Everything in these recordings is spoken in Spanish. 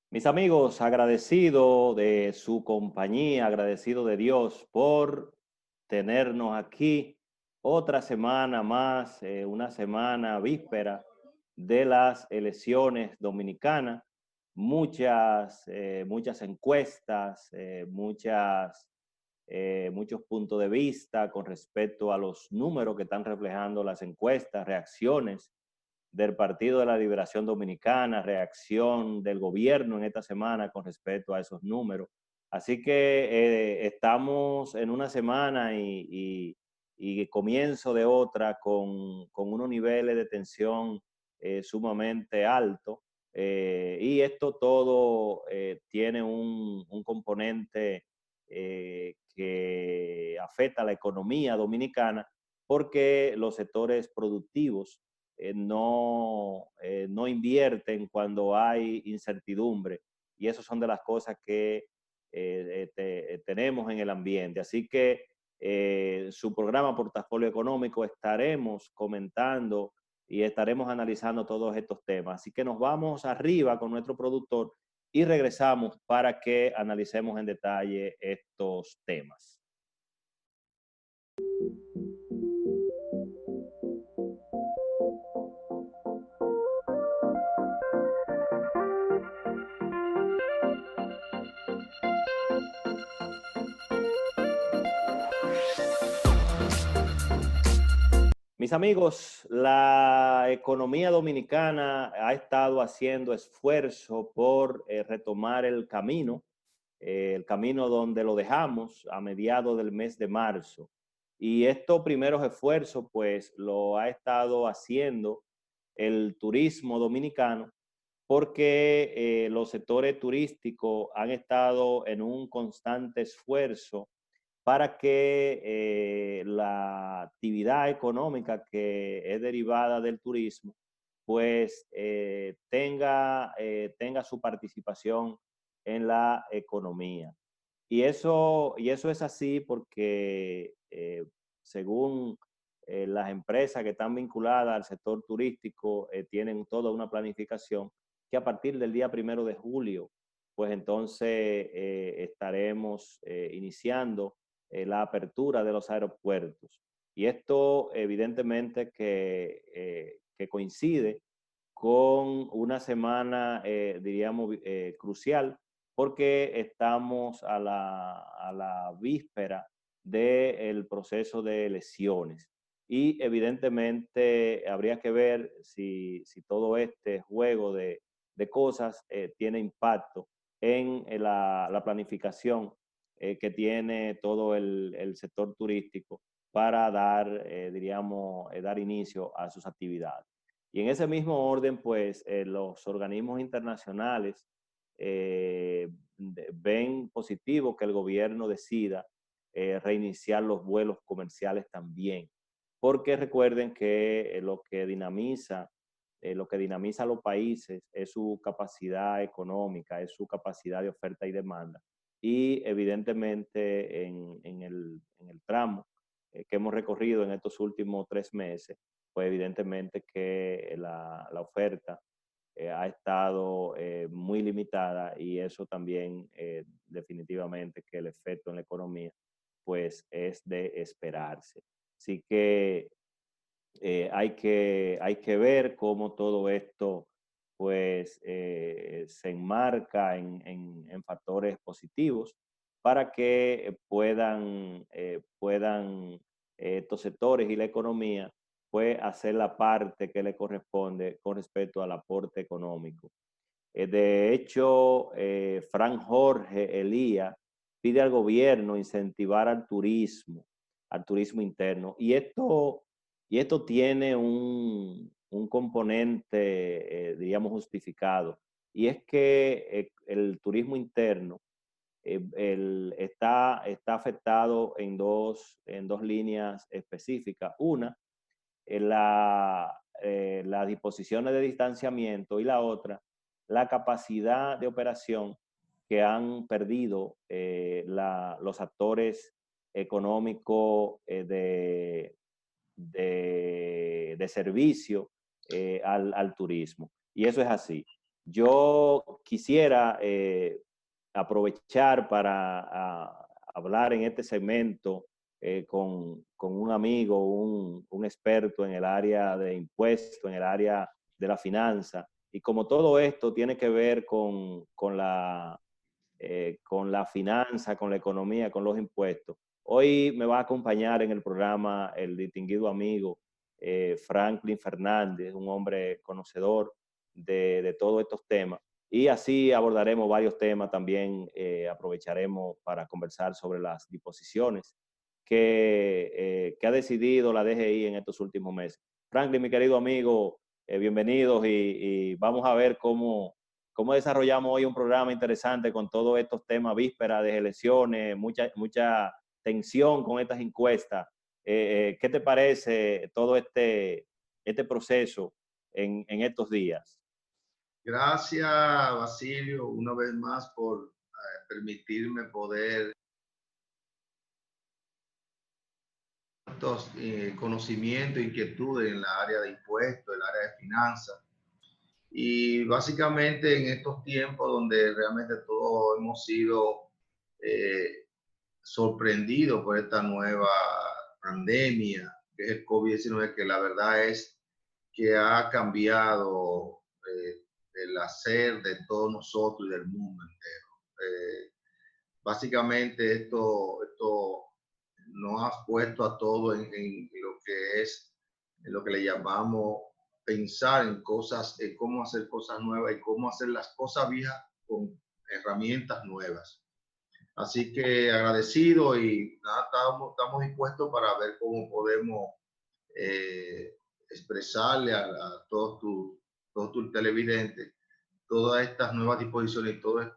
Mis amigos, agradecido de su compañía, agradecido de Dios por tenernos aquí otra semana más, una semana víspera de las elecciones dominicanas. Muchas encuestas, muchos puntos de vista con respecto a los números que están reflejando las encuestas, reacciones del Partido de la Liberación Dominicana, reacción del gobierno en esta semana con respecto a esos números. Así que estamos en una semana y comienzo de otra con unos niveles de tensión sumamente altos. Y esto todo tiene un componente que afecta a la economía dominicana porque los sectores productivos no invierten cuando hay incertidumbre. Y eso son de las cosas que tenemos en el ambiente. Así que su programa Portafolio Económico estaremos comentando y estaremos analizando todos estos temas. Así que nos vamos arriba con nuestro productor y regresamos para que analicemos en detalle estos temas. Mis amigos, la economía dominicana ha estado haciendo esfuerzo por retomar el camino donde lo dejamos a mediados del mes de marzo. Y estos primeros esfuerzos, pues, lo ha estado haciendo el turismo dominicano, porque los sectores turísticos han estado en un constante esfuerzo para que la actividad económica que es derivada del turismo, pues tenga su participación en la economía. Y eso es así porque según las empresas que están vinculadas al sector turístico tienen toda una planificación que a partir del día 1 de julio, pues entonces estaremos iniciando la apertura de los aeropuertos. Y esto evidentemente que coincide con una semana, diríamos, crucial, porque estamos a la víspera del proceso de elecciones. Y evidentemente habría que ver si todo este juego de cosas tiene impacto en la planificación que tiene todo el sector turístico para dar inicio a sus actividades. Y en ese mismo orden, pues los organismos internacionales ven positivo que el gobierno decida reiniciar los vuelos comerciales también, porque recuerden que lo que dinamiza a los países es su capacidad económica, es su capacidad de oferta y demanda. Y evidentemente en el tramo que hemos recorrido en estos últimos 3 meses, pues evidentemente que la oferta ha estado muy limitada y eso también definitivamente que el efecto en la economía pues es de esperarse. Así que hay que ver cómo todo esto pues se enmarca en factores positivos para que puedan estos sectores y la economía pues hacer la parte que le corresponde con respecto al aporte económico. De hecho, Fran Jorge Elías pide al gobierno incentivar al turismo interno. Y esto tiene un componente, diríamos, justificado. Y es que el turismo interno está afectado en dos líneas específicas. Una, las disposiciones de distanciamiento y la otra, la capacidad de operación que han perdido los actores económicos de servicio al turismo. Y eso es así. Yo quisiera aprovechar para hablar en este segmento con un amigo, un experto en el área de impuestos, en el área de la finanza. Y como todo esto tiene que ver con la finanza, con la economía, con los impuestos, hoy me va a acompañar en el programa el distinguido amigo Franklin Fernández, un hombre conocedor de todos estos temas. Y así abordaremos varios temas también, aprovecharemos para conversar sobre las disposiciones que ha decidido la DGI en estos últimos meses. Franklin, mi querido amigo, bienvenidos y vamos a ver cómo desarrollamos hoy un programa interesante con todos estos temas, vísperas de elecciones, mucha tensión con estas encuestas. ¿Qué te parece todo este proceso en estos días? Gracias, Basilio, una vez más por permitirme poder estos conocimientos, inquietudes en la área de impuestos, el área de finanzas. Y básicamente en estos tiempos donde realmente todos hemos sido sorprendidos por esta nueva pandemia, que es el COVID-19, que la verdad es que ha cambiado el hacer de todos nosotros y del mundo entero. Básicamente esto nos ha puesto a todos en lo que es, en lo que le llamamos pensar en cosas, en cómo hacer cosas nuevas y cómo hacer las cosas viejas con herramientas nuevas. Así que agradecido y nada, estamos dispuestos para ver cómo podemos expresarle a todos tus televidentes todas estas nuevas disposiciones y todas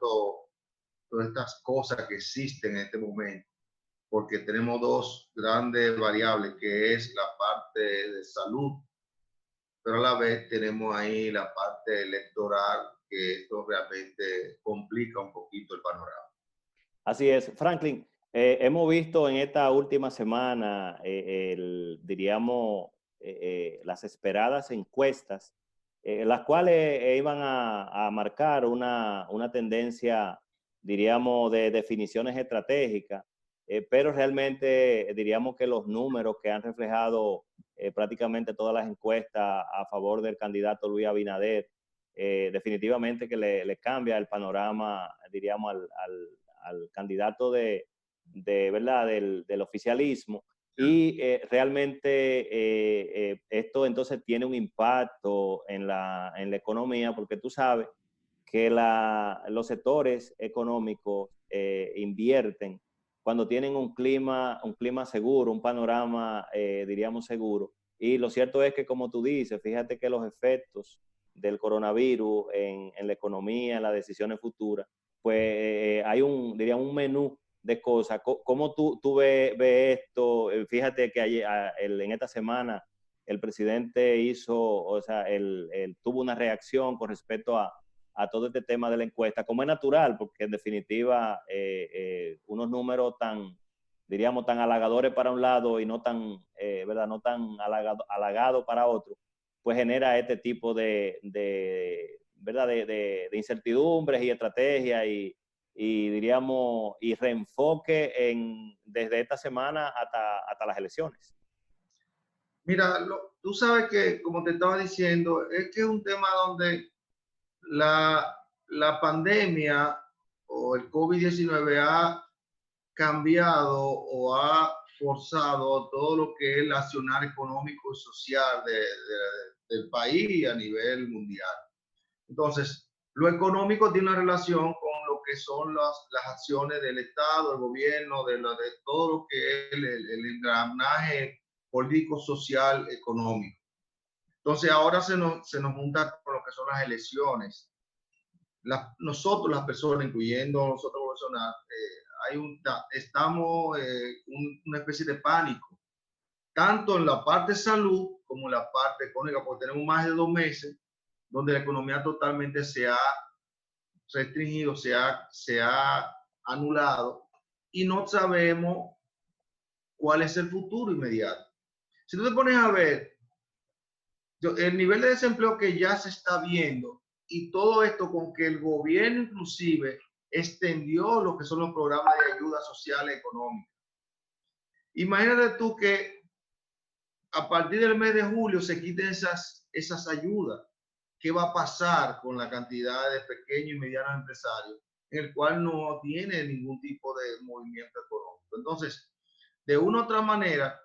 estas cosas que existen en este momento, porque tenemos dos grandes variables, que es la parte de salud, pero a la vez tenemos ahí la parte electoral, que esto realmente complica un poquito el panorama. Así es, Franklin. Hemos visto en esta última semana, diríamos, las esperadas encuestas, las cuales iban a marcar una tendencia, diríamos, de definiciones estratégicas, pero realmente diríamos que los números que han reflejado prácticamente todas las encuestas a favor del candidato Luis Abinader, definitivamente que le cambia el panorama, diríamos, al candidato ¿verdad? Del oficialismo. Y realmente esto entonces tiene un impacto en la economía, porque tú sabes que los sectores económicos invierten cuando tienen un clima seguro, un panorama, diríamos, seguro. Y lo cierto es que, como tú dices, fíjate que los efectos del coronavirus en la economía, en las decisiones futuras, pues hay diríamos, un menú de cosas. ¿Cómo tú ves esto? Fíjate que ayer, en esta semana el presidente tuvo una reacción con respecto a todo este tema de la encuesta, como es natural, porque en definitiva unos números diríamos, tan halagadores para un lado y no tan, ¿verdad? No tan halagado para otro, pues genera este tipo ¿verdad? De incertidumbres y estrategias y diríamos, y reenfoque desde esta semana hasta las elecciones. Mira, tú sabes que, como te estaba diciendo, es que es un tema donde la pandemia o el COVID-19 ha cambiado o ha forzado todo lo que es el accionar económico y social del país a nivel mundial. Entonces, lo económico tiene una relación con lo que son las acciones del Estado, del gobierno, de todo lo que es el engranaje político, social, económico. Entonces, ahora se nos junta con lo que son las elecciones. Nosotros, las personas, incluyendo nosotros, personas, estamos una especie de pánico, tanto en la parte de salud como la parte económica, porque tenemos más de 2 meses donde la economía totalmente se ha restringido, se ha anulado y no sabemos cuál es el futuro inmediato. Si tú te pones a ver el nivel de desempleo que ya se está viendo y todo esto con que el gobierno inclusive extendió lo que son los programas de ayuda social y económica. Imagínate tú que a partir del mes de julio se quiten esas ayudas. ¿Qué va a pasar con la cantidad de pequeños y medianos empresarios en el cual no tiene ningún tipo de movimiento económico? Entonces, de una u otra manera,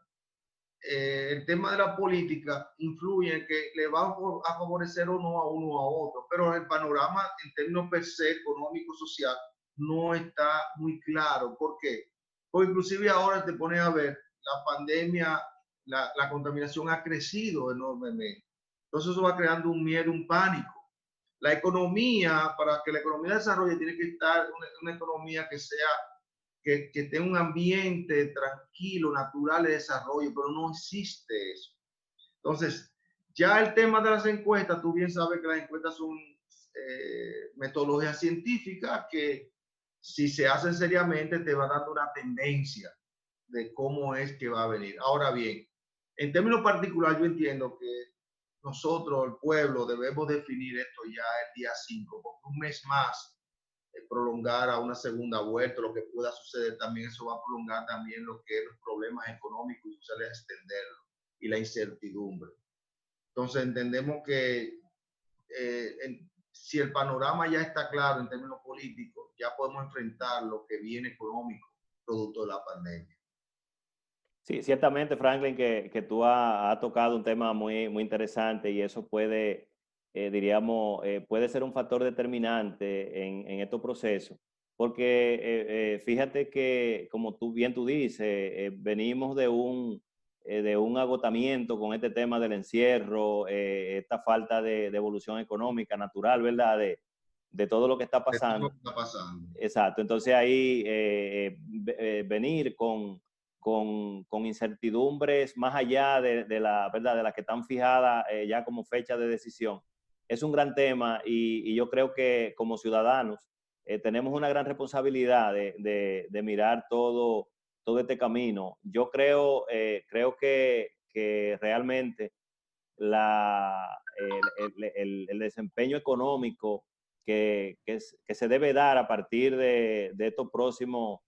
el tema de la política influye en que le va a favorecer o no a uno o a otro, pero el panorama en términos per se económico social no está muy claro. ¿Por qué? Porque inclusive ahora te pones a ver la pandemia, la contaminación ha crecido enormemente. Entonces eso va creando un miedo, un pánico. La economía, para que la economía desarrolle, tiene que estar una economía que sea que tenga un ambiente tranquilo, natural de desarrollo, pero no existe eso. Entonces, ya el tema de las encuestas, tú bien sabes que las encuestas son metodologías científicas que si se hacen seriamente te va dando una tendencia de cómo es que va a venir. Ahora bien, en términos particulares yo entiendo que nosotros, el pueblo, debemos definir esto ya el día 5, porque un mes más prolongar a una segunda vuelta, lo que pueda suceder también, eso va a prolongar también lo que es los problemas económicos y sociales, extenderlo, y la incertidumbre. Entonces entendemos que si el panorama ya está claro en términos políticos, ya podemos enfrentar lo que viene económico producto de la pandemia. Sí, ciertamente, Franklin, que tú has tocado un tema muy interesante y eso puede, diríamos, puede ser un factor determinante en estos procesos. Porque fíjate que, como tú dices, venimos de un agotamiento con este tema del encierro, esta falta de evolución económica natural, ¿verdad? De todo lo que está pasando. Está pasando. Exacto, entonces ahí venir con incertidumbres más allá de la verdad, de las que están fijadas ya como fecha de decisión. Es un gran tema y yo creo que como ciudadanos tenemos una gran responsabilidad de mirar todo este camino. Yo creo que realmente el desempeño económico que se debe dar a partir de estos próximos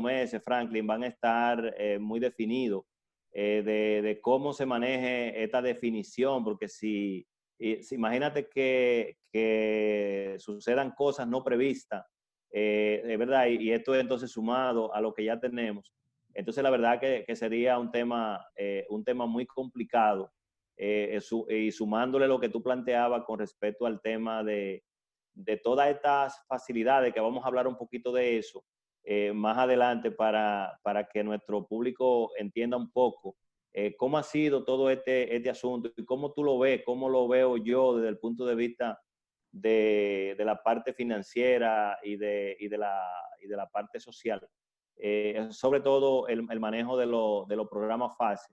meses, Franklin, van a estar muy definidos de cómo se maneje esta definición, porque si imagínate que sucedan cosas no previstas, de verdad, y esto es entonces sumado a lo que ya tenemos, entonces la verdad que sería un tema muy complicado y sumándole lo que tú planteabas con respecto al tema de todas estas facilidades, que vamos a hablar un poquito de eso más adelante para que nuestro público entienda un poco cómo ha sido todo este asunto y cómo tú lo ves, cómo lo veo yo desde el punto de vista de la parte financiera y de la parte social. Sobre todo el manejo de los programas FASE.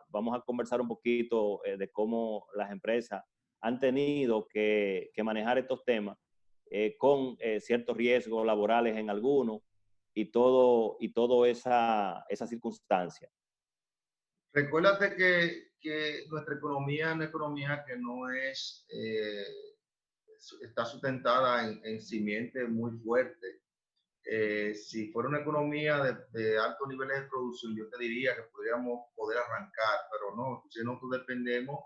Vamos a conversar un poquito de cómo las empresas han tenido que manejar estos temas con ciertos riesgos laborales en algunos y todo esa circunstancia. Recuérdate que nuestra economía es una economía que no es, está sustentada en simiente muy fuerte. Si fuera una economía de altos niveles de producción, yo te diría que podríamos poder arrancar, pero no, si nosotros dependemos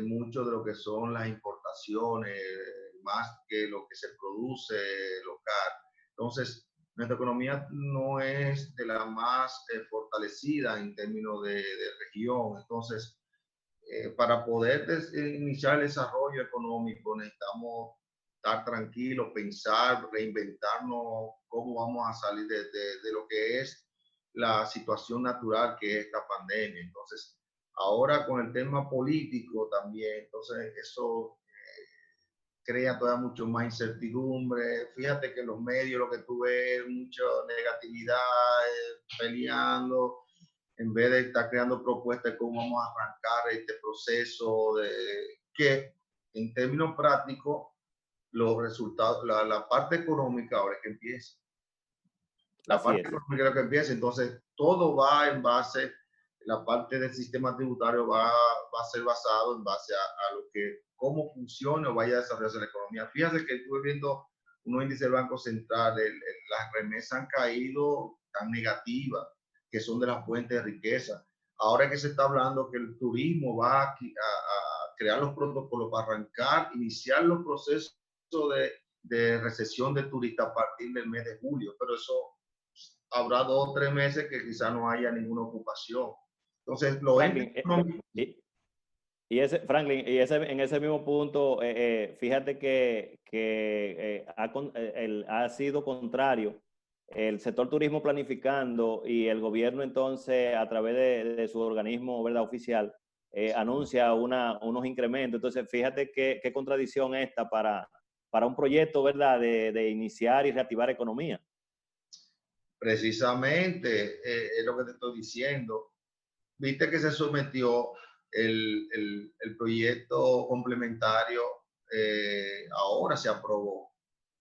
mucho de lo que son las importaciones, más que lo que se produce local. Entonces, nuestra economía no es de la más fortalecida en términos de región. Entonces, para poder iniciar el desarrollo económico necesitamos estar tranquilos, pensar, reinventarnos cómo vamos a salir de lo que es la situación natural que es esta pandemia. Entonces, ahora con el tema político también, entonces eso crea todavía mucho más incertidumbre. Fíjate que en los medios lo que tú ves, mucha negatividad, peleando. en vez de estar creando propuestas de cómo vamos a arrancar este proceso, de que en términos prácticos los resultados, la parte económica ahora es que empieza. La Así parte es. económica es lo que empieza, entonces todo va en base, la parte del sistema tributario va a ser basado en base a lo que, cómo funciona o vaya a desarrollarse la economía. Fíjate que estuve viendo unos índices del Banco Central, las remesas han caído tan negativas, que son de las fuentes de riqueza. Ahora que se está hablando que el turismo va a crear los protocolos para arrancar, iniciar los procesos de recesión de turistas a partir del mes de julio, pero eso habrá 2 o 3 meses que quizá no haya ninguna ocupación. Entonces, los entes Franklin, económicos... Franklin, en ese mismo punto, fíjate que ha sido contrario el sector turismo planificando y el gobierno entonces a través de su organismo, ¿verdad?, oficial, anuncia unos incrementos. Entonces, fíjate qué contradicción esta para un proyecto, ¿verdad?, de iniciar y reactivar economía. Precisamente, es lo que te estoy diciendo. Viste que se sometió el proyecto complementario, ahora se aprobó,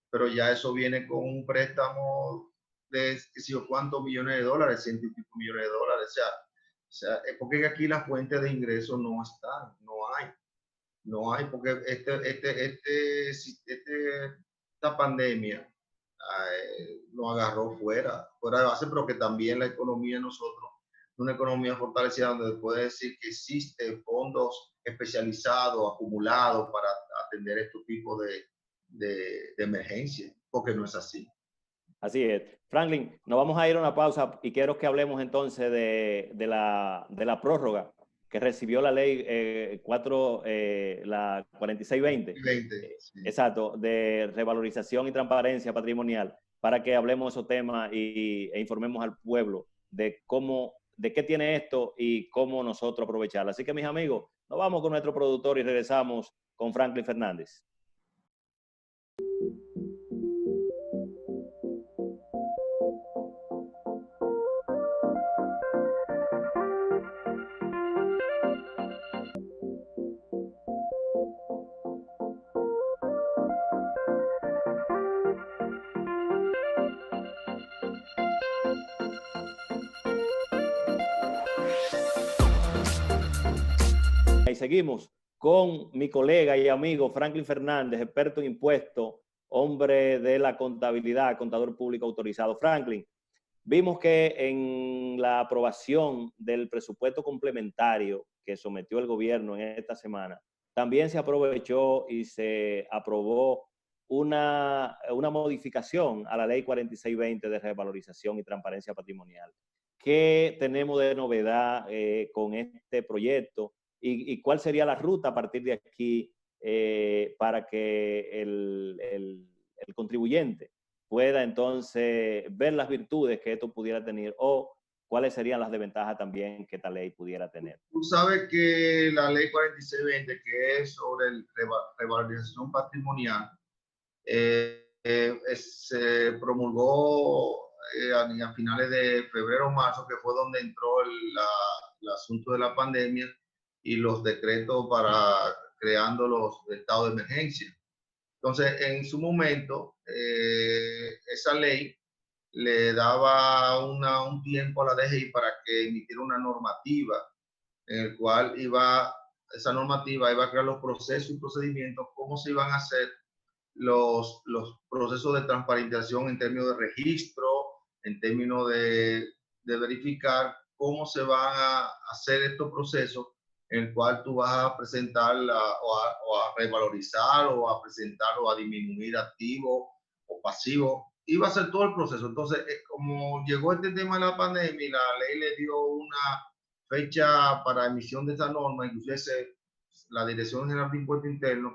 pero ya eso viene con un préstamo de qué sé yo cuántos millones de dólares, ciento y pico millones de dólares. O sea, es porque aquí las fuentes de ingresos no están, no hay, porque esta pandemia nos agarró fuera de base, pero que también la economía de nosotros, una economía fortalecida donde puede decir que existe fondos especializados, acumulados para atender estos tipos de emergencias, porque no es así. Así es. Franklin, nos vamos a ir a una pausa y quiero que hablemos entonces de la prórroga que recibió la ley la 4620. 20, sí. Exacto, de revalorización y transparencia patrimonial, para que hablemos de esos temas e informemos al pueblo de qué tiene esto y cómo nosotros aprovecharlo. Así que, mis amigos, nos vamos con nuestro productor y regresamos con Franklin Fernández. Y seguimos con mi colega y amigo Franklin Fernández, experto en impuestos, hombre de la contabilidad, contador público autorizado. Franklin, vimos que en la aprobación del presupuesto complementario que sometió el gobierno en esta semana, también se aprovechó y se aprobó una modificación a la ley 4620 de revalorización y transparencia patrimonial. ¿Qué tenemos de novedad con este proyecto? ¿Y cuál sería la ruta a partir de aquí para que el contribuyente pueda entonces ver las virtudes que esto pudiera tener o cuáles serían las desventajas también que esta ley pudiera tener? Tú sabes que la ley 4620, que es sobre revalorización patrimonial, se promulgó a finales de febrero o marzo, que fue donde entró el asunto de la pandemia y los decretos para creando los estados de emergencia. Entonces, en su momento, esa ley le daba un tiempo a la DGI para que emitiera una normativa en el cual esa normativa iba a crear los procesos y procedimientos, cómo se iban a hacer los procesos de transparentación en términos de registro, en términos de verificar cómo se van a hacer estos procesos, en el cual tú vas a presentar o a revalorizar o a presentar o a disminuir activo o pasivo. Iba a ser todo el proceso. Entonces, como llegó este tema de la pandemia y la ley le dio una fecha para emisión de esa norma, inclusive la Dirección General de Impuestos Internos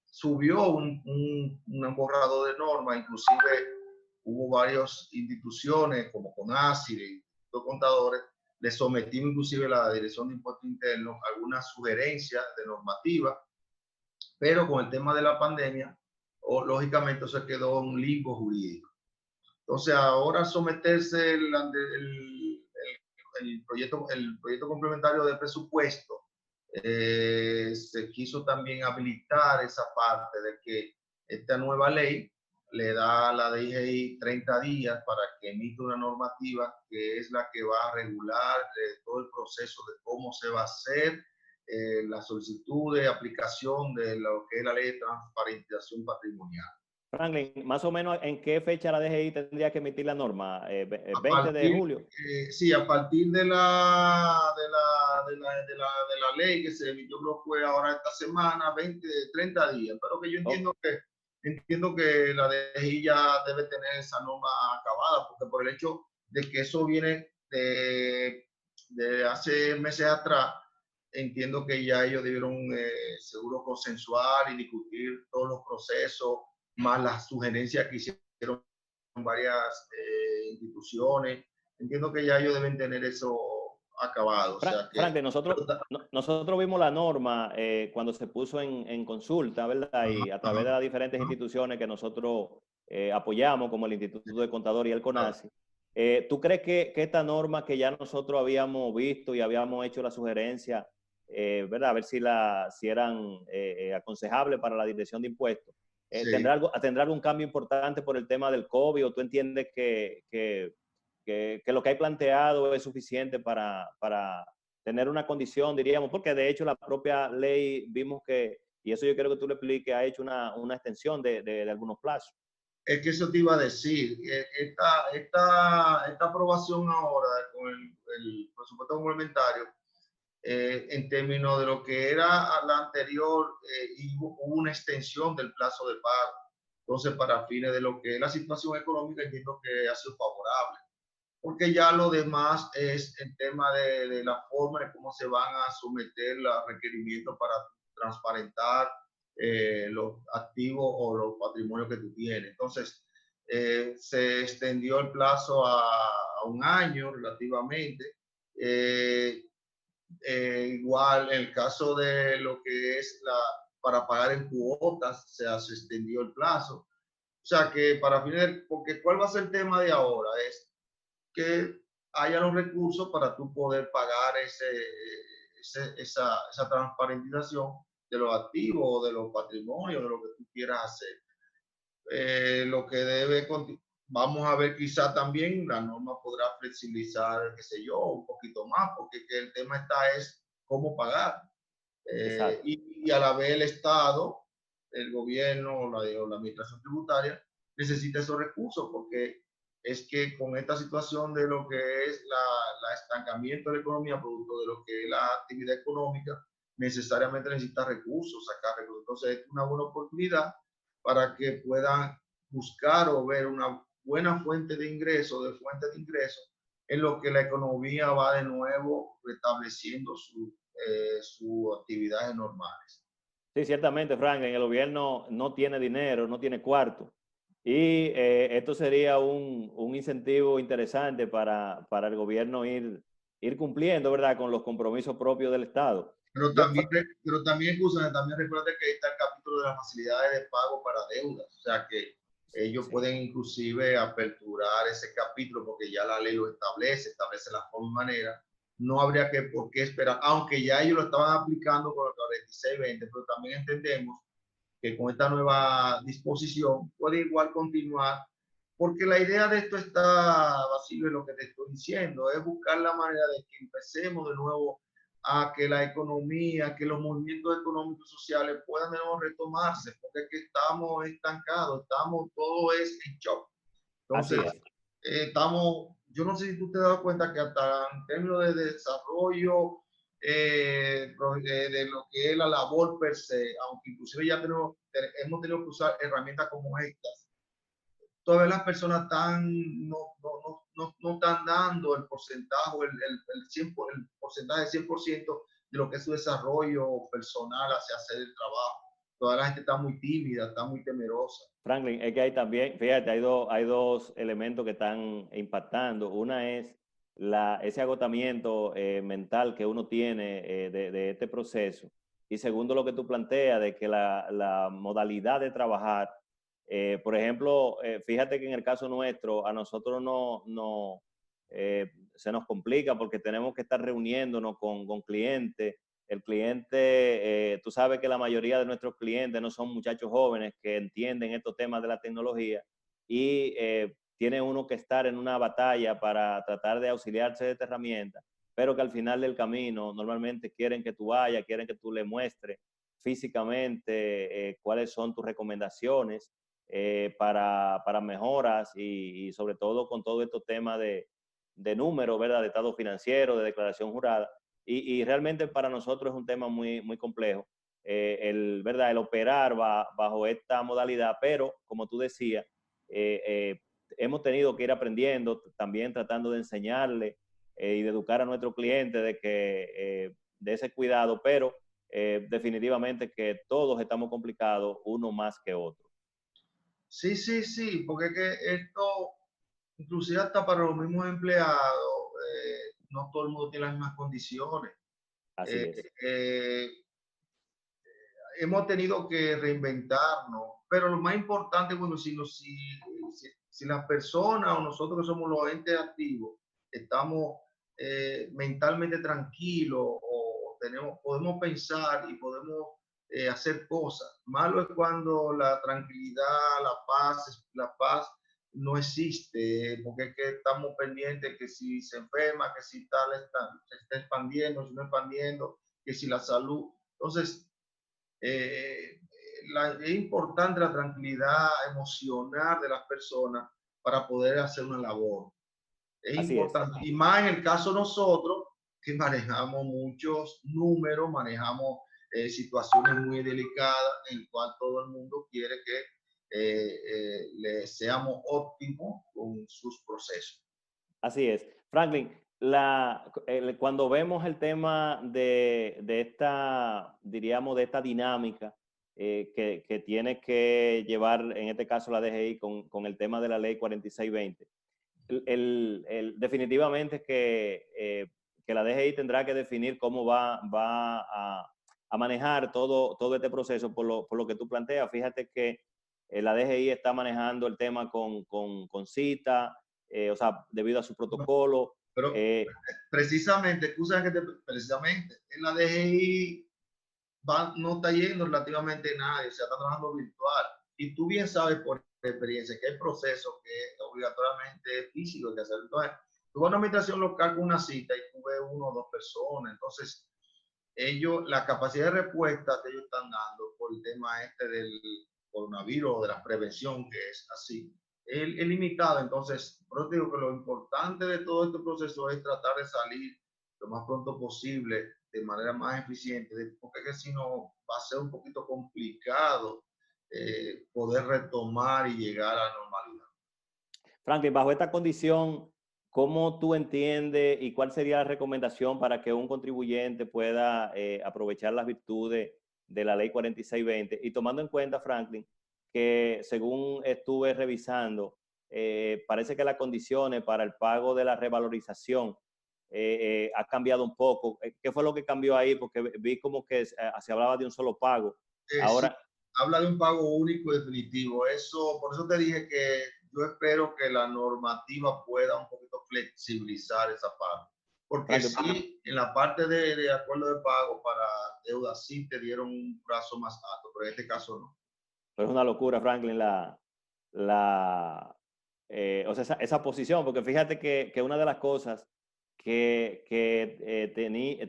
subió un borrador de norma, inclusive hubo varias instituciones como CONACYT y los contadores, le sometimos inclusive a la Dirección de Impuestos Internos algunas sugerencias de normativa, pero con el tema de la pandemia, lógicamente se quedó en un limbo jurídico. Entonces ahora someterse el proyecto complementario de presupuesto, se quiso también habilitar esa parte de que esta nueva ley le da a la DGI 30 días para que emita una normativa que es la que va a regular todo el proceso de cómo se va a hacer la solicitud de aplicación de lo que es la ley de transparentización patrimonial. Franklin, más o menos, ¿en qué fecha la DGI tendría que emitir la norma? A 20 de partir, julio. sí, a partir de la ley que se emitió, creo que fue ahora esta semana, 30 días, pero que yo entiendo que la DGI ya debe tener esa norma acabada, porque por el hecho de que eso viene de hace meses atrás, entiendo que ya ellos debieron seguro consensuar y discutir todos los procesos, más las sugerencias que hicieron varias instituciones. Entiendo que ya ellos deben tener eso acabado. O sea que, Franklin, nosotros vimos la norma cuando se puso en consulta, ¿verdad? Y a través de las diferentes instituciones que nosotros apoyamos, como el Instituto de Contador y el CONACYT. ¿Tú crees que esta norma que ya nosotros habíamos visto y habíamos hecho la sugerencia, ¿verdad? A ver si eran aconsejables para la dirección de impuestos, sí. ¿tendrá algún cambio importante por el tema del COVID, o tú entiendes que lo que hay planteado es suficiente para tener una condición, diríamos? Porque de hecho la propia ley vimos que, y eso yo quiero que tú le expliques, ha hecho una extensión de algunos plazos. Es que eso te iba a decir. Esta aprobación ahora con el presupuesto complementario, en términos de lo que era la anterior, hubo una extensión del plazo de pago. Entonces, para fines de lo que es la situación económica, entiendo que ha sido favorable, porque ya lo demás es el tema de la forma de cómo se van a someter los requerimientos para transparentar los activos o los patrimonios que tú tienes. Entonces, se extendió el plazo a un año relativamente. Igual en el caso de lo que es para pagar en cuotas, se extendió el plazo. O sea que para fines, porque ¿cuál va a ser el tema de ahora? Es que haya los recursos para tú poder pagar esa transparentización de los activos o de los patrimonios, de lo que tú quieras hacer. Lo que vamos a ver, quizá también la norma podrá flexibilizar, qué sé yo, un poquito más, porque el tema es cómo pagar. Y a la vez el Estado, el gobierno o la administración tributaria necesita esos recursos, porque es que con esta situación de lo que es la estancamiento de la economía, producto de lo que es la actividad económica, necesariamente necesita recursos, sacar recursos. Entonces es una buena oportunidad para que puedan buscar o ver una buena fuente de ingresos, en lo que la economía va de nuevo restableciendo sus actividades normales. Sí, ciertamente, Franklin, el gobierno no tiene dinero, no tiene cuarto. Y esto sería un incentivo interesante para el gobierno ir cumpliendo, ¿verdad?, con los compromisos propios del Estado. Pero también, escúchame, también recuerda que está el capítulo de las facilidades de pago para deudas. O sea que ellos pueden inclusive aperturar ese capítulo porque ya la ley lo establece la forma y manera. No habría por qué esperar, aunque ya ellos lo estaban aplicando con el 4620, pero también entendemos que con esta nueva disposición puede igual continuar, porque la idea de esto está, Basilio, en lo que te estoy diciendo, es buscar la manera de que empecemos de nuevo a que la economía, que los movimientos económicos y sociales puedan de nuevo retomarse, porque es que estamos estancados, todo es en shock. Entonces, yo no sé si tú te has dado cuenta que hasta en términos de desarrollo, de lo que es la labor per se, aunque inclusive ya hemos tenido que usar herramientas como estas, todas las personas no están dando el porcentaje, el porcentaje del 100% de lo que es su desarrollo personal hacia hacer el trabajo. Toda la gente está muy tímida, está muy temerosa. Franklin, es que hay también, fíjate, hay dos elementos que están impactando. Una es ese agotamiento mental que uno tiene de este proceso. Y segundo, lo que tú planteas de que la modalidad de trabajar, por ejemplo, fíjate que en el caso nuestro, a nosotros se nos complica porque tenemos que estar reuniéndonos con clientes. El cliente, tú sabes que la mayoría de nuestros clientes no son muchachos jóvenes que entienden estos temas de la tecnología y tiene uno que estar en una batalla para tratar de auxiliarse de esta herramienta, pero que al final del camino normalmente quieren que tú vayas, quieren que tú le muestres físicamente cuáles son tus recomendaciones para mejoras y sobre todo con todo estos temas de números, ¿verdad? De estado financiero, de declaración jurada. Y realmente para nosotros es un tema muy, muy complejo, ¿verdad? El operar bajo esta modalidad, pero como tú decías, hemos tenido que ir aprendiendo, también tratando de enseñarle y de educar a nuestros clientes de ese cuidado, pero definitivamente que todos estamos complicados, uno más que otro. Sí, sí, sí, porque es que esto, inclusive hasta para los mismos empleados, no todo el mundo tiene las mismas condiciones. Así Eh, es. eh, hemos tenido que reinventarnos, pero lo más importante, bueno, si las personas o nosotros que somos los entes activos estamos mentalmente tranquilos o podemos pensar y podemos hacer cosas. Malo es cuando la tranquilidad, la paz no existe, porque es que estamos pendientes que si se enferma, que si tal se está expandiendo, si no expandiendo, que si la salud. Entonces, eh, es importante la tranquilidad emocional de las personas para poder hacer una labor. Es Así es. importante. Y más en el caso de nosotros, que manejamos muchos números, manejamos situaciones muy delicadas en el cual todo el mundo quiere que le seamos óptimos con sus procesos. Así es. Franklin, cuando vemos el tema de esta, diríamos, de esta dinámica que tiene que llevar, en este caso, la DGI con el tema de la ley 4620, definitivamente que la DGI tendrá que definir cómo va a manejar todo este proceso por lo que tú planteas. Fíjate que la DGI está manejando el tema con cita, o sea, debido a su protocolo. Pero precisamente, precisamente, en la DGI no está yendo relativamente nadie, se está trabajando virtual. Y tú bien sabes por experiencia que hay procesos que obligatoriamente es físico que hacer. Entonces, tú vas a una administración local con una cita y tú ves uno o dos personas. Entonces, la capacidad de respuesta que ellos están dando por el tema este del coronavirus o de la prevención, que es así, es limitado. Entonces, por eso digo que lo importante de todo este proceso es tratar de salir lo más pronto posible de manera más eficiente, porque que si no va a ser un poquito complicado poder retomar y llegar a la normalidad. Franklin, bajo esta condición, ¿cómo tú entiendes y cuál sería la recomendación para que un contribuyente pueda aprovechar las virtudes de la ley 4620? Y tomando en cuenta, Franklin, que según estuve revisando, parece que las condiciones para el pago de la revalorización ha cambiado un poco. ¿Qué fue lo que cambió ahí? Porque vi como que se hablaba de un solo pago. Sí, Ahora, habla de un pago único y definitivo. Eso, por eso te dije que yo espero que la normativa pueda un poquito flexibilizar esa parte. Porque Franklin, sí, en la parte de acuerdo de pago para deuda sí te dieron un plazo más alto, pero en este caso no. pero es una locura, Franklin, o sea, esa posición, porque fíjate que una de las cosas que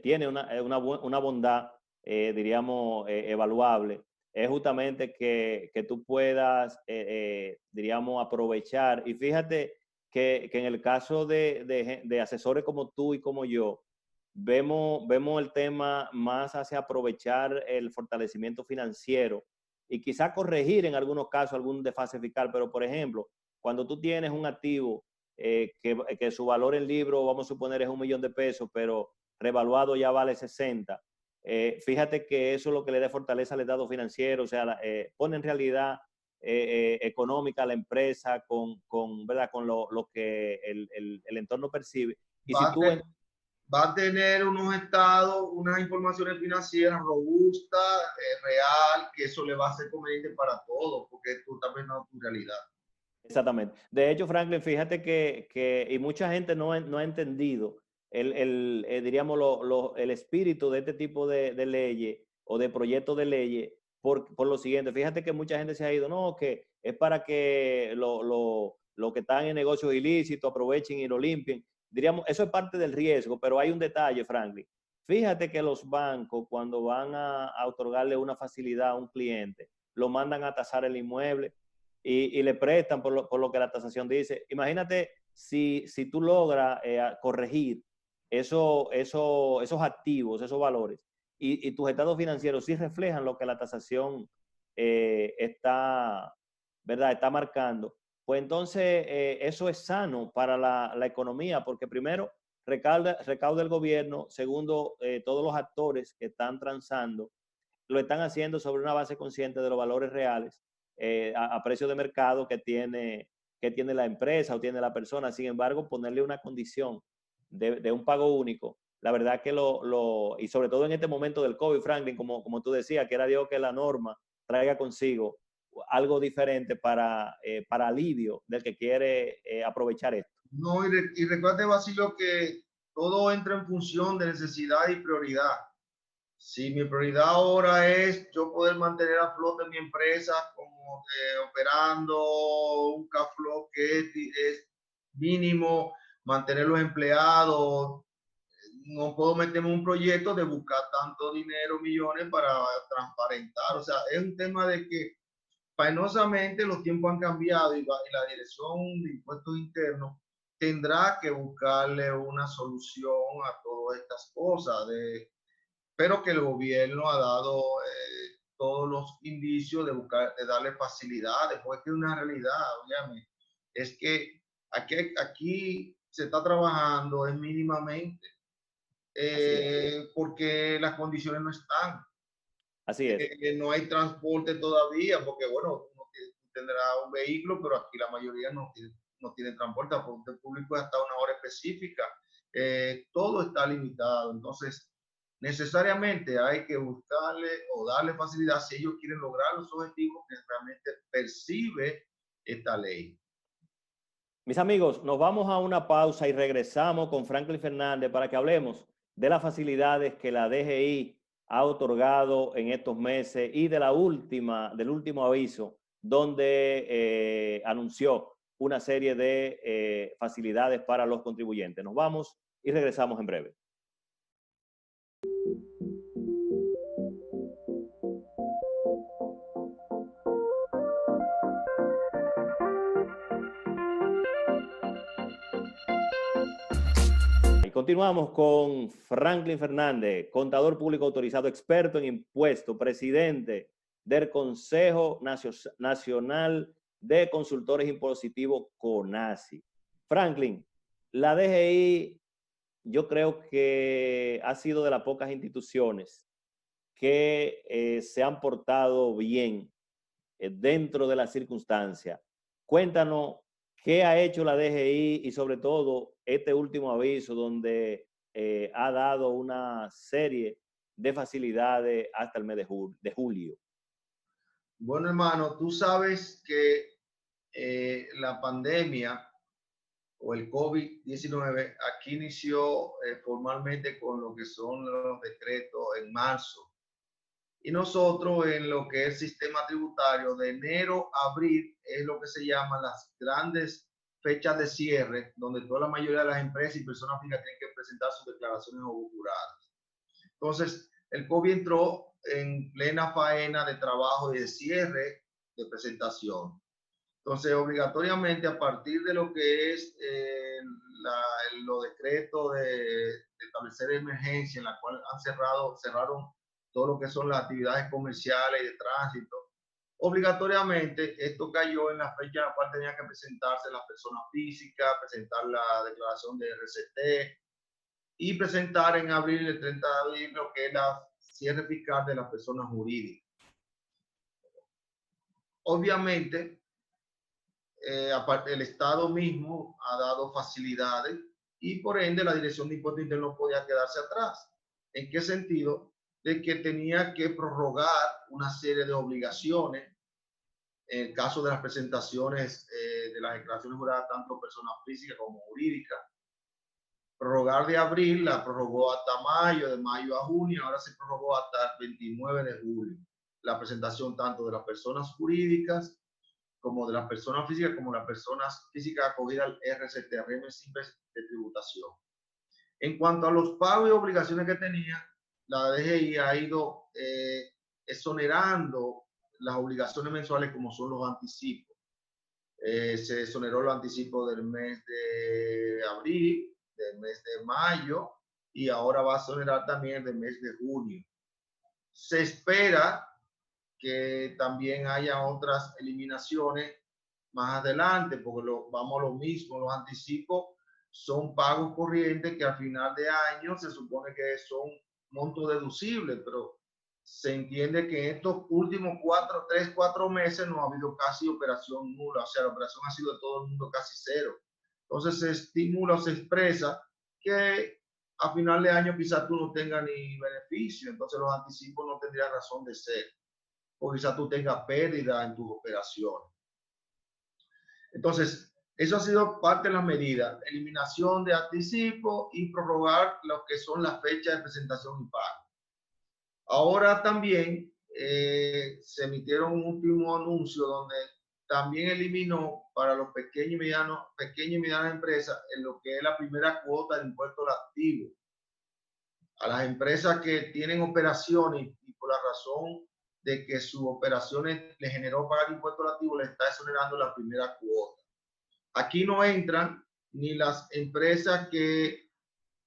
tiene una bondad, diríamos, evaluable, es justamente que tú puedas, diríamos, aprovechar. Y fíjate que en el caso de asesores como tú y como yo, vemos el tema más hacia aprovechar el fortalecimiento financiero y quizá corregir en algunos casos algún desfase fiscal, pero por ejemplo, cuando tú tienes un activo que su valor en libro, vamos a suponer, es $1.000.000, pero revaluado ya vale 60, fíjate que eso es lo que le da fortaleza al estado financiero, o sea, pone en realidad económica a la empresa ¿verdad? Con lo que el entorno percibe. Y Va si a, tú... te, va a tener unos estados, unas informaciones financieras robustas, real, que eso le va a ser conveniente para todos, porque tú estás viendo tu realidad. Exactamente. De hecho, Franklin, fíjate y mucha gente no ha entendido diríamos, el espíritu de este tipo de leyes o de proyectos de leyes por lo siguiente. Fíjate que mucha gente se ha ido, no, que es para que lo que están en negocios ilícitos aprovechen y lo limpien. Diríamos, eso es parte del riesgo, pero hay un detalle, Franklin. Fíjate que los bancos, cuando van a otorgarle una facilidad a un cliente, lo mandan a tasar el inmueble y le prestan por lo que la tasación dice. Imagínate si tú logras corregir esos activos, esos valores, y tus estados financieros sí reflejan lo que la tasación está, ¿verdad? Está marcando, pues entonces eso es sano para la economía, porque primero recauda el gobierno, segundo, todos los actores que están transando lo están haciendo sobre una base consciente de los valores reales a precio de mercado que tiene la empresa o tiene la persona. Sin embargo, ponerle una condición de un pago único, la verdad que y sobre todo en este momento del COVID, Franklin, como tú decías, que era Dios que la norma traiga consigo algo diferente para alivio del que quiere aprovechar esto. No, y recuerde, Basilio, que todo entra en función de necesidad y prioridad. Si mi prioridad ahora es yo poder mantener a flote mi empresa como operando un cash flow que es mínimo, mantener los empleados, no puedo meterme en un proyecto de buscar tanto dinero, millones para transparentar. O sea, es un tema de que penosamente los tiempos han cambiado y la Dirección de Impuestos Internos tendrá que buscarle una solución a todas estas cosas, pero que el gobierno ha dado todos los indicios de buscar, de darle facilidades, porque es una realidad, obviamente, es que aquí se está trabajando es mínimamente Así es. porque las condiciones no están. Así es. No hay transporte todavía, porque bueno, uno tendrá un vehículo, pero aquí la mayoría no tiene transporte, el transporte público es hasta una hora específica. Todo está limitado, entonces necesariamente hay que buscarle o darle facilidad si ellos quieren lograr los objetivos que realmente percibe esta ley. Mis amigos, nos vamos a una pausa y regresamos con Franklin Fernández para que hablemos de las facilidades que la DGI ha otorgado en estos meses y del último aviso donde anunció una serie de facilidades para los contribuyentes. Nos vamos y regresamos en breve. Y continuamos con Franklin Fernández, contador público autorizado, experto en impuestos, presidente del Consejo Nacional de Consultores Impositivos, CONACI. Franklin, la DGI yo creo que ha sido de las pocas instituciones que se han portado bien dentro de las circunstancias. Cuéntanos qué ha hecho la DGI y sobre todo este último aviso donde ha dado una serie de facilidades hasta el mes de julio. Bueno, hermano, tú sabes que la pandemia o el COVID-19 aquí inició formalmente con lo que son los decretos en marzo. Y nosotros en lo que es el sistema tributario de enero a abril es lo que se llaman las grandes fechas de cierre, donde toda la mayoría de las empresas y personas físicas tienen que presentar sus declaraciones juradas. Entonces, el COVID entró en plena faena de trabajo y de cierre de presentación. Entonces, obligatoriamente, a partir de lo que es los decretos de establecer emergencia, en la cual cerraron todo lo que son las actividades comerciales y de tránsito, obligatoriamente esto cayó en la fecha en la cual tenían que presentarse las personas físicas, presentar la declaración de RCT y presentar en abril, el 30 de abril, lo que es la cierre fiscal de las personas jurídicas. Obviamente, aparte el Estado mismo ha dado facilidades y por ende la Dirección de Impuestos Internos no podía quedarse atrás. ¿En qué sentido? De que tenía que prorrogar una serie de obligaciones En el caso de las presentaciones de las declaraciones juradas, tanto personas físicas como jurídicas. Prorrogar de abril, la prorrogó hasta mayo, de mayo a junio, ahora se prorrogó hasta el 29 de julio. La presentación tanto de las personas jurídicas como de las personas físicas, como las personas físicas acogidas al RCT, régimen simple de tributación. En cuanto a los pagos y obligaciones que tenía, la DGI ha ido exonerando las obligaciones mensuales como son los anticipos. Se exoneró los anticipos del mes de abril, del mes de mayo y ahora va a exonerar también del mes de junio. Se espera que también haya otras eliminaciones más adelante, porque vamos a lo mismo, los anticipos son pagos corrientes que al final de año se supone que son montos deducibles, pero se entiende que en estos últimos 4 meses no ha habido casi operación nula, o sea, la operación ha sido de todo el mundo casi cero. Entonces se estimula o se expresa que a final de año quizás tú no tengas ni beneficio, entonces los anticipos no tendrían razón de ser, o quizás tú tengas pérdida en tus operaciones. Entonces, eso ha sido parte de las medidas, eliminación de anticipo y prorrogar lo que son las fechas de presentación y pago. Ahora también se emitieron un último anuncio donde también eliminó para los pequeños y medianas empresas en lo que es la primera cuota de impuesto al activo. A las empresas que tienen operaciones y por la razón de que sus operaciones le generó pagar impuesto al activo, le está exonerando la primera cuota. Aquí no entran ni las empresas que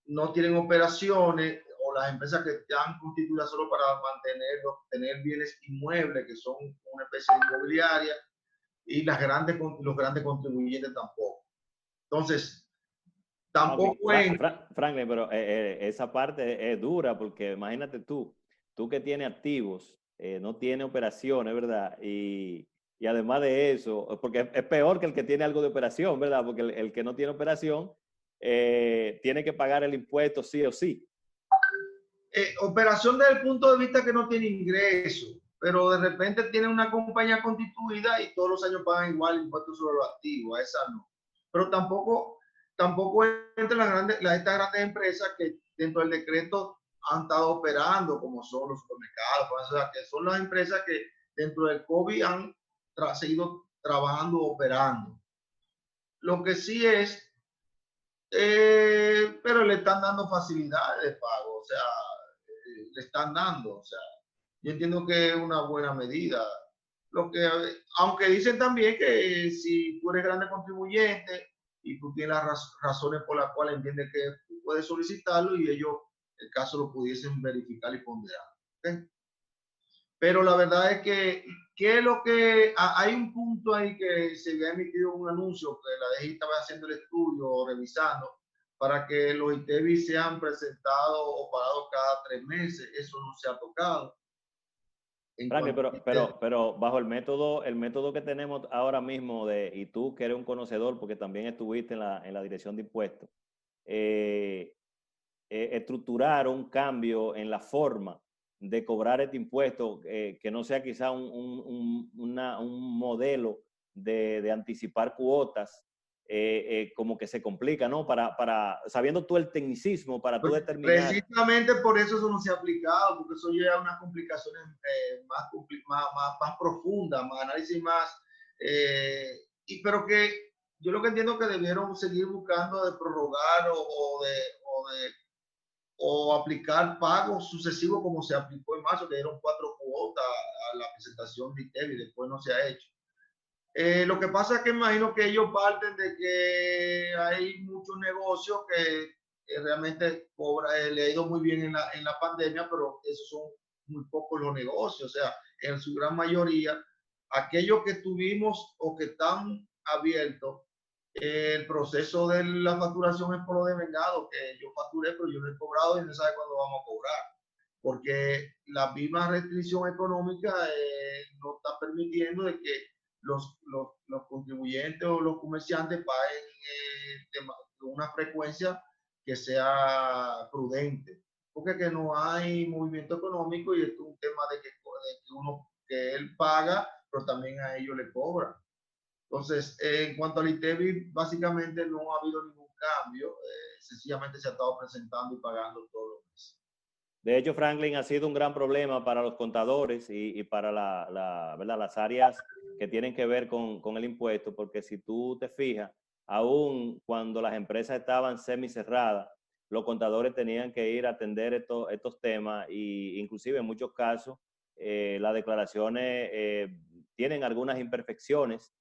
no tienen operaciones o las empresas que están constituidas solo para tener bienes inmuebles, que son una especie de inmobiliaria, y los grandes contribuyentes tampoco. Entonces, tampoco entra. Franklin, pero esa parte es dura porque imagínate tú que tienes activos, no tienes operaciones, ¿verdad? Y además de eso, porque es peor que el que tiene algo de operación, ¿verdad? Porque el que no tiene operación tiene que pagar el impuesto sí o sí. Operación desde el punto de vista que no tiene ingreso, pero de repente tiene una compañía constituida y todos los años pagan igual impuestos sobre los activos, a esa no. Pero tampoco entre estas grandes empresas que dentro del decreto han estado operando, como son los supermercados, o sea, que son las empresas que dentro del COVID han seguido trabajando, operando. Lo que sí es, pero le están dando facilidades de pago, o sea, le están dando, o sea, yo entiendo que es una buena medida. Aunque dicen también que si tú eres grande contribuyente y tú tienes las razones por las cuales entiendes que puedes solicitarlo y ellos el caso lo pudiesen verificar y ponderar. ¿Okay? Pero la verdad es que hay un punto ahí que se había emitido un anuncio que la DGI estaba haciendo el estudio o revisando para que los ITEVI sean presentados o pagados cada 3 meses. Eso no se ha tocado. Franklin, pero bajo el método que tenemos ahora mismo, y tú que eres un conocedor porque también estuviste en la dirección de impuestos, estructurar un cambio en la forma de cobrar este impuesto, que no sea quizá un modelo de anticipar cuotas, como que se complica, ¿no? Sabiendo tú el tecnicismo, para tú determinar. Precisamente por eso no se ha aplicado, porque eso lleva a unas complicaciones más profundas, más análisis más, pero que yo lo que entiendo que debieron seguir buscando de prorrogar o aplicar pagos sucesivos como se aplicó en marzo, que dieron 4 cuotas a la presentación de ITEVI y después no se ha hecho. Lo que pasa es que imagino que ellos parten de que hay muchos negocios que realmente le ha ido muy bien en la pandemia, pero esos son muy pocos los negocios, o sea, en su gran mayoría, aquellos que tuvimos o que están abiertos, el proceso de la facturación es por lo de vengado, que yo facturé, pero yo no he cobrado y no sabe cuándo vamos a cobrar, porque la misma restricción económica no está permitiendo de que los contribuyentes o los comerciantes paguen una frecuencia que sea prudente, porque que no hay movimiento económico y esto es un tema de que él paga pero también a ellos le cobran. Entonces, en cuanto al ITEVI, básicamente no ha habido ningún cambio, sencillamente se ha estado presentando y pagando todos los meses. De hecho, Franklin, ha sido un gran problema para los contadores y para ¿verdad? Las áreas que tienen que ver con el impuesto, porque si tú te fijas, aún cuando las empresas estaban semicerradas, los contadores tenían que ir a atender estos temas y inclusive en muchos casos las declaraciones tienen algunas imperfecciones,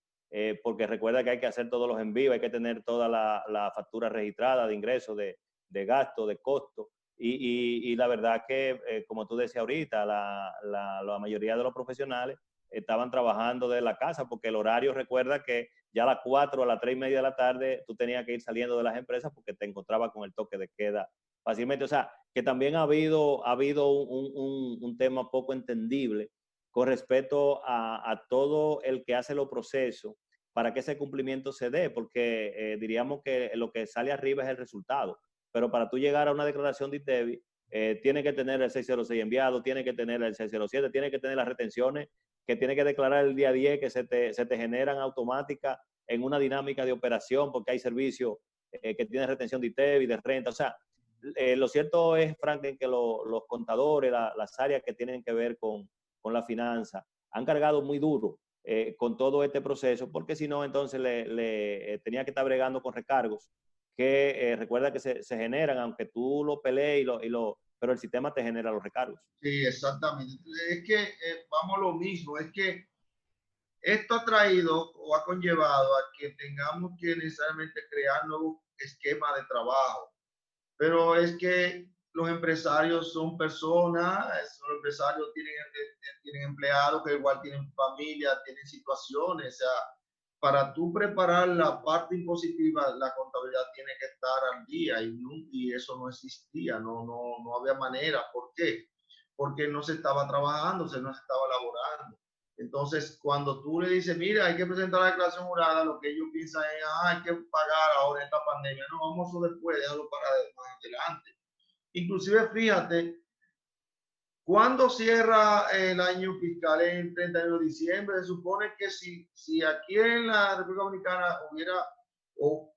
porque recuerda que hay que hacer todos los envíos, hay que tener toda la factura registrada de ingresos, de gasto, de costo. Y la verdad que, como tú decías ahorita, la mayoría de los profesionales estaban trabajando de la casa porque el horario, recuerda que ya a las 4 a las 3:30 de la tarde tú tenías que ir saliendo de las empresas porque te encontrabas con el toque de queda fácilmente. O sea, que también ha habido un tema poco entendible con respecto a todo el que hace los procesos para que ese cumplimiento se dé, porque diríamos que lo que sale arriba es el resultado, pero para tú llegar a una declaración de ITEVI, tiene que tener el 606 enviado, tiene que tener el 607, tiene que tener las retenciones que tiene que declarar el día 10 que se te generan automáticas en una dinámica de operación, porque hay servicios que tienen retención de ITEVI, de renta. O sea, lo cierto es, Franklin, que los contadores, las áreas que tienen que ver con la finanza, han cargado muy duro con todo este proceso, porque si no, entonces le tenía que estar bregando con recargos que recuerda que se generan, aunque tú lo pelees pero el sistema te genera los recargos. Sí, exactamente. Es que vamos a lo mismo, es que esto ha traído o ha conllevado a que tengamos que necesariamente crear nuevos esquemas de trabajo. Pero es que los empresarios son personas, los empresarios tienen empleados que igual tienen familia, tienen situaciones. O sea, para tú preparar la parte impositiva, la contabilidad tiene que estar al día y eso no existía, no había manera. ¿Por qué? Porque no se estaba trabajando, no se estaba elaborando. Entonces, cuando tú le dices, mira, hay que presentar la declaración jurada, lo que ellos piensan es, hay que pagar ahora esta pandemia. No, vamos a eso después, déjalo para más adelante. Inclusive, fíjate, cuando cierra el año fiscal en 31 de diciembre, se supone que si aquí en la República Dominicana hubiera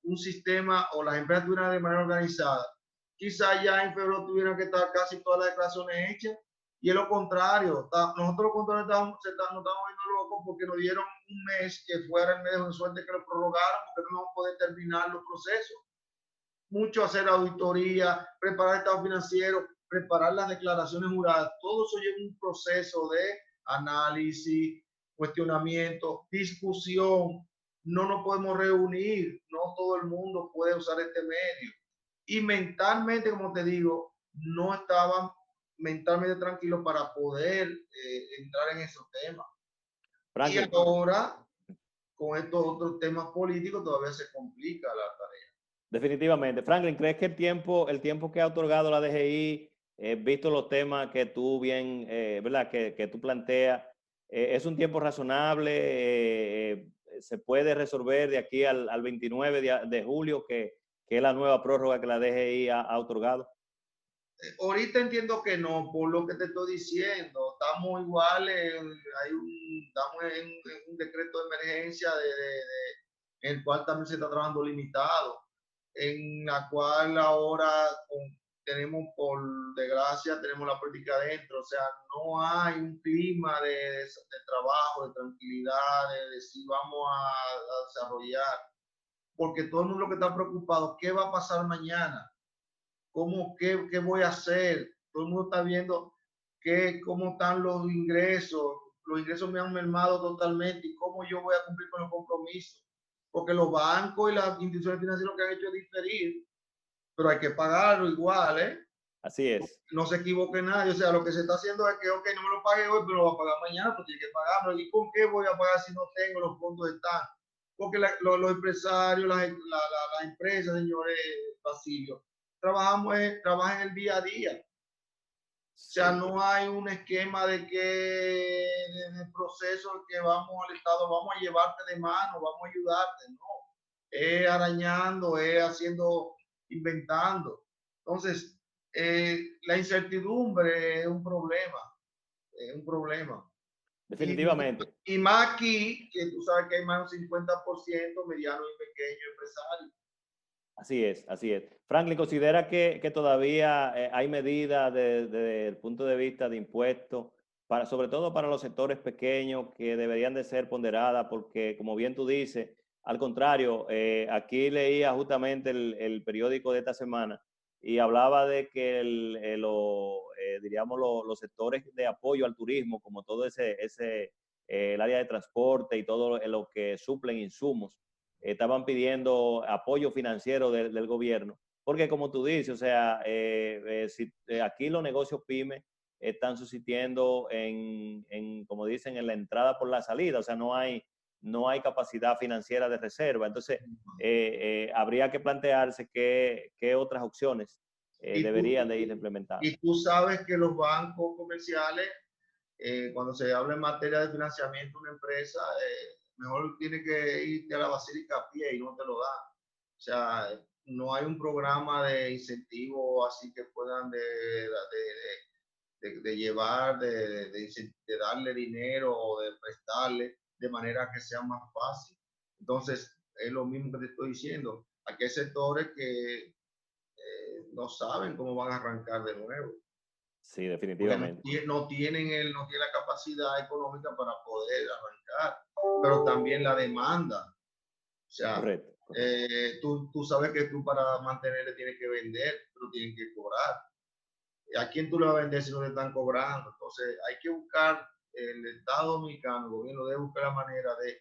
un sistema o las empresas tuvieran de manera organizada, quizá ya en febrero tuvieran que estar casi todas las declaraciones hechas. Y es lo contrario, nosotros los contadores nos estamos viendo locos porque nos dieron un mes que fuera el mes de suerte que lo prorrogaron porque no vamos a poder terminar los procesos. Mucho hacer auditoría, preparar estados financieros, preparar las declaraciones juradas, todo eso lleva un proceso de análisis, cuestionamiento, discusión. No nos podemos reunir, no todo el mundo puede usar este medio. Y mentalmente, como te digo, no estaban mentalmente tranquilos para poder entrar en esos temas. Y Franklin, ahora, con estos otros temas políticos, todavía se complica la tarea. definitivamente. Franklin, ¿crees que el tiempo que ha otorgado la DGI, visto los temas que tú bien, ¿verdad? Que tú planteas, es un tiempo razonable? ¿Se puede resolver de aquí al 29 de julio, que es la nueva prórroga que la DGI ha otorgado? Ahorita entiendo que no, por lo que te estoy diciendo, estamos iguales, estamos en un decreto de emergencia en el cual también se está trabajando limitado, en la cual ahora tenemos, por desgracia, tenemos la política adentro, o sea, no hay un clima de trabajo, de tranquilidad, de decir vamos a desarrollar, porque todo el mundo lo que está preocupado, ¿qué va a pasar mañana? ¿Qué voy a hacer? Todo el mundo está viendo cómo están los ingresos me han mermado totalmente y cómo yo voy a cumplir con los compromisos. Porque los bancos y las instituciones financieras lo que han hecho es diferir, pero hay que pagarlo igual, ¿eh? Así es. No se equivoque nadie, o sea, lo que se está haciendo es que, ok, no me lo pague hoy, pero lo voy a pagar mañana, pues tiene que pagarlo. ¿Y con qué voy a pagar si no tengo los fondos están? Porque los empresarios, las empresas, señores Basilio, trabajan el día a día. O sea, Sí. no hay un esquema de que de proceso que vamos al Estado, vamos a llevarte de mano, vamos a ayudarte, no. Es arañando, es haciendo, inventando. Entonces, la incertidumbre es un problema, es un problema. definitivamente. Y más aquí, que tú sabes que hay más de un 50% mediano y pequeño empresario. Así es, así es. Franklin, ¿considera que todavía hay medidas desde el punto de vista de impuestos, para, sobre todo para los sectores pequeños, que deberían de ser ponderadas? Porque, como bien tú dices, al contrario, aquí leía justamente el periódico de esta semana y hablaba de que diríamos, los sectores de apoyo al turismo, como todo el área de transporte y todo lo que suplen insumos, estaban pidiendo apoyo financiero del gobierno, porque como tú dices, o sea, aquí los negocios pymes están subsistiendo como dicen, en la entrada por la salida, o sea, no hay capacidad financiera de reserva. Entonces, habría que plantearse qué otras opciones Y tú, deberían de ir implementando. y tú sabes que los bancos comerciales, cuando se habla en materia de financiamiento de una empresa, mejor tiene que irte a la Basílica a pie y no te lo dan. O sea, no hay un programa de incentivo así que puedan de llevar, de darle dinero o de prestarle de manera que sea más fácil. Entonces, es lo mismo que te estoy diciendo. Aquí hay sectores que no saben cómo van a arrancar de nuevo. Sí, Porque definitivamente. no tienen la capacidad económica para poder arrancar, pero también la demanda. O sea, Correcto, correcto. tú sabes que tú para mantenerle tienes que vender, pero tienen que cobrar. ¿A quién tú le vas a vender si no le están cobrando? Entonces hay que buscar, el Estado Dominicano, el gobierno debe buscar la manera de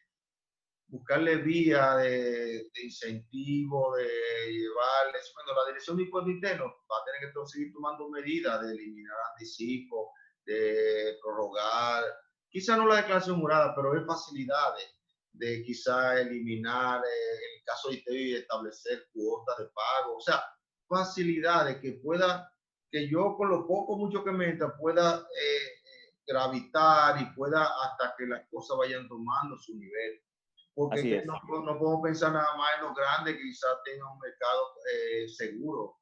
buscarle vía de incentivo, de llevarles, bueno, la Dirección de Impuestos Internos va a tener que seguir tomando medidas de eliminar anticipos, de prorrogar, quizá no la declaración jurada, pero hay facilidades de quizá eliminar, en el caso de ITEVI, establecer cuotas de pago, o sea, facilidades que pueda, que yo con lo poco, mucho que me entra, pueda gravitar y pueda hasta que las cosas vayan tomando su nivel, porque Así que es. no podemos pensar nada más en los grandes que quizás tengan un mercado seguro.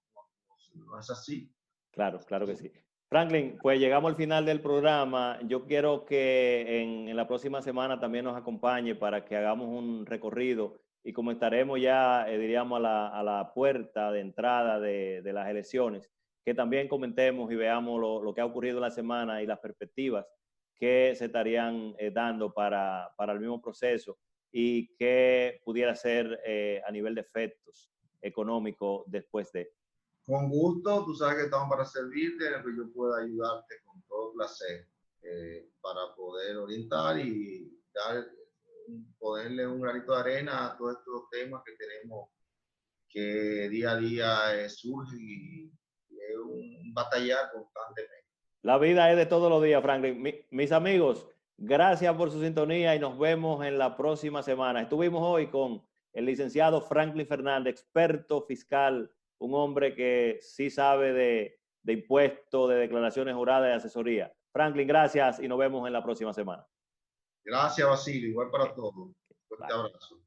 No es así. Claro, claro que sí. Franklin, pues llegamos al final del programa. Yo quiero que en la próxima semana también nos acompañe para que hagamos un recorrido y como estaremos ya, diríamos, a la puerta de entrada de las elecciones, que también comentemos y veamos lo que ha ocurrido en la semana y las perspectivas que se estarían dando para el mismo proceso y qué pudiera ser a nivel de efectos económicos después de. Con gusto, tú sabes que estamos para servirte, en el que yo pueda ayudarte con todo placer para poder orientar y dar, ponerle un granito de arena a todos estos temas que tenemos que día a día surge y es un batallar constantemente. La vida es de todos los días, Franklin. Mis amigos, gracias por su sintonía y nos vemos en la próxima semana. Estuvimos hoy con el licenciado Franklin Fernández, experto fiscal, un hombre que sí sabe de impuestos, de declaraciones juradas y asesoría. Franklin, gracias y nos vemos en la próxima semana. Gracias, Basilio. Igual para Okay. todos. Fuerte Bye. abrazo.